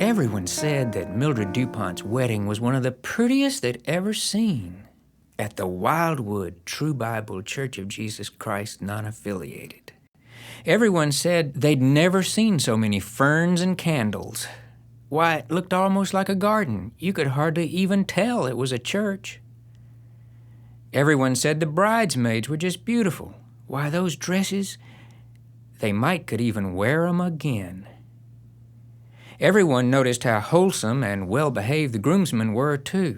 Everyone said that Mildred DuPont's wedding was one of the prettiest they'd ever seen at the Wildwood True Bible Church of Jesus Christ non-affiliated. Everyone said they'd never seen so many ferns and candles. Why, it looked almost like a garden. You could hardly even tell it was a church. Everyone said the bridesmaids were just beautiful. Why, those dresses, they could even wear 'em again. Everyone noticed how wholesome and well-behaved the groomsmen were, too.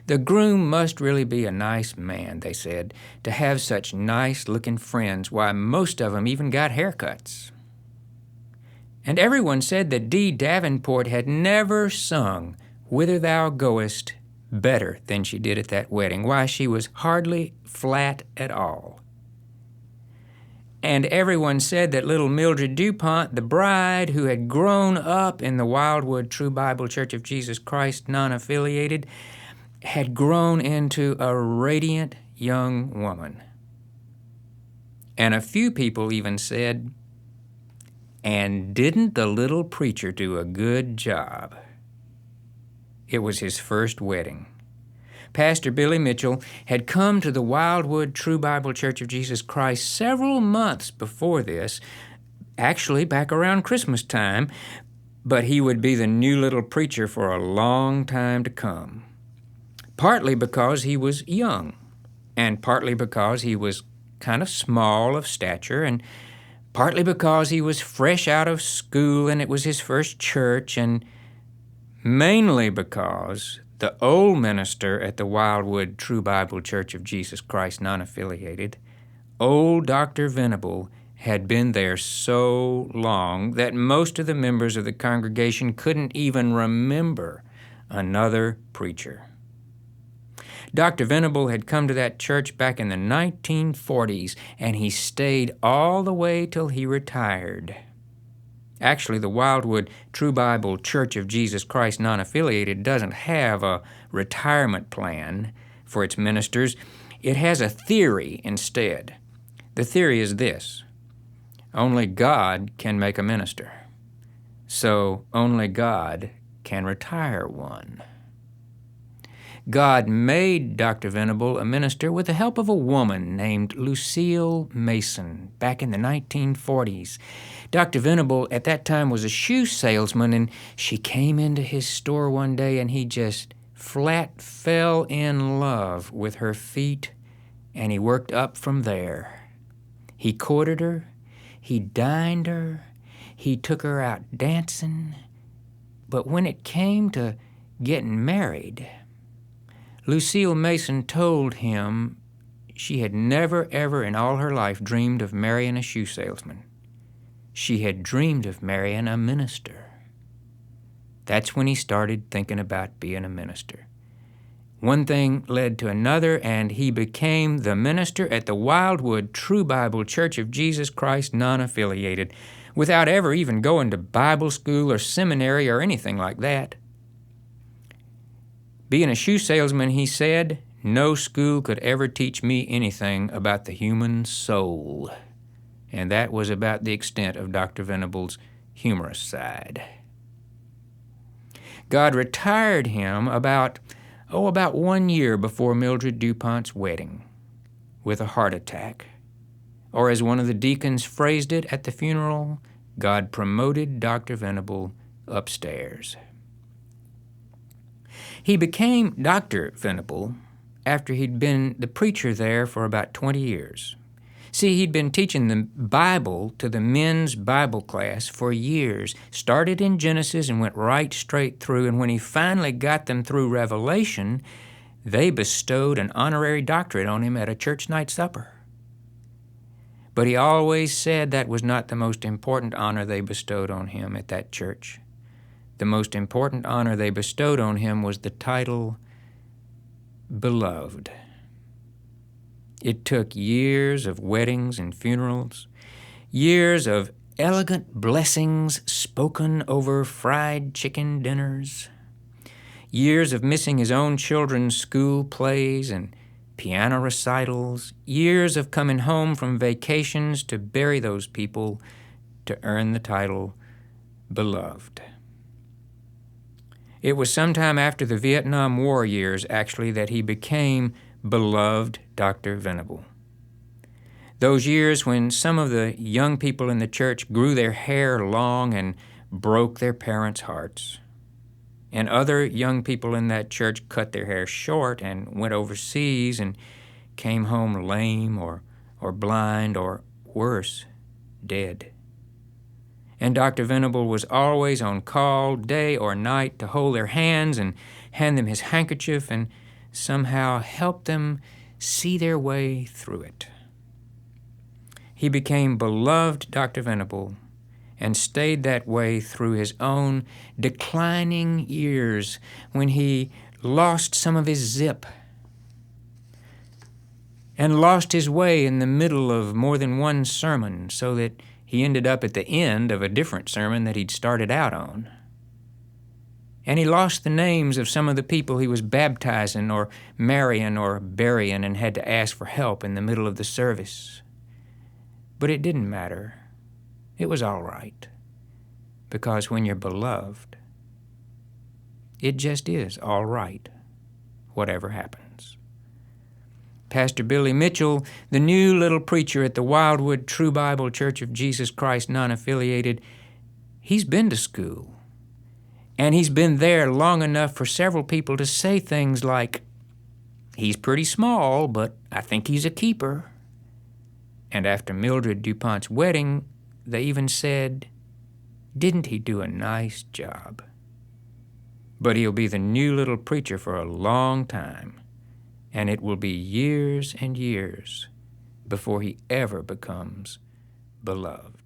The groom must really be a nice man, they said, to have such nice-looking friends. Why, most of 'em even got haircuts. And everyone said that Dee Davenport had never sung Whither Thou Goest better than she did at that wedding. Why, she was hardly flat at all. And everyone said that little Mildred DuPont, the bride who had grown up in the Wildwood True Bible Church of Jesus Christ non-affiliated, had grown into a radiant young woman. And a few people even said, "And didn't the little preacher do a good job?" It was his first wedding. Pastor Billy Mitchell had come to the Wildwood True Bible Church of Jesus Christ several months before this, actually back around Christmas time, but he would be the new little preacher for a long time to come. Partly because he was young, and partly because he was kind of small of stature, and partly because he was fresh out of school and it was his first church, and mainly because the old minister at the Wildwood True Bible Church of Jesus Christ non-affiliated, old Dr. Venable, had been there so long that most of the members of the congregation couldn't even remember another preacher. Dr. Venable had come to that church back in the 1940s, and he stayed all the way till he retired. Actually, the Wildwood True Bible Church of Jesus Christ non-affiliated doesn't have a retirement plan for its ministers. It has a theory instead. The theory is this: only God can make a minister, so only God can retire one. God made Dr. Venable a minister with the help of a woman named Lucille Mason back in the 1940s. Dr. Venable at that time was a shoe salesman, and she came into his store one day and he just flat fell in love with her feet, and he worked up from there. He courted her, he dined her, he took her out dancing, but when it came to getting married, Lucille Mason told him she had never, ever in all her life dreamed of marrying a shoe salesman. She had dreamed of marrying a minister. That's when he started thinking about being a minister. One thing led to another, and he became the minister at the Wildwood True Bible Church of Jesus Christ non-affiliated, without ever even going to Bible school or seminary or anything like that. Being a shoe salesman, he said, no school could ever teach me anything about the human soul. And that was about the extent of Dr. Venable's humorous side. God retired him about 1 year before Mildred DuPont's wedding with a heart attack. Or as one of the deacons phrased it at the funeral, God promoted Dr. Venable upstairs. He became Dr. Venable after he'd been the preacher there for about 20 years. See, he'd been teaching the Bible to the men's Bible class for years, started in Genesis and went right straight through, and when he finally got them through Revelation, they bestowed an honorary doctorate on him at a church night supper. But he always said that was not the most important honor they bestowed on him at that church. The most important honor they bestowed on him was the title Beloved. It took years of weddings and funerals, years of elegant blessings spoken over fried chicken dinners, years of missing his own children's school plays and piano recitals, years of coming home from vacations to bury those people to earn the title Beloved. It was sometime after the Vietnam War years, actually, that he became beloved Dr. Venable. Those years when some of the young people in the church grew their hair long and broke their parents' hearts, and other young people in that church cut their hair short and went overseas and came home lame or blind or worse, dead. And Dr. Venable was always on call, day or night, to hold their hands and hand them his handkerchief and somehow help them see their way through it. He became beloved Dr. Venable and stayed that way through his own declining years when he lost some of his zip and lost his way in the middle of more than one sermon, so that he ended up at the end of a different sermon that he'd started out on. And he lost the names of some of the people he was baptizing or marrying or burying and had to ask for help in the middle of the service. But it didn't matter. It was all right. Because when you're beloved, it just is all right, whatever happens. Pastor Billy Mitchell, the new little preacher at the Wildwood True Bible Church of Jesus Christ Non-Affiliated, he's been to school. And he's been there long enough for several people to say things like, "He's pretty small, but I think he's a keeper." And after Mildred DuPont's wedding, they even said, "Didn't he do a nice job?" But he'll be the new little preacher for a long time, and it will be years and years before he ever becomes beloved.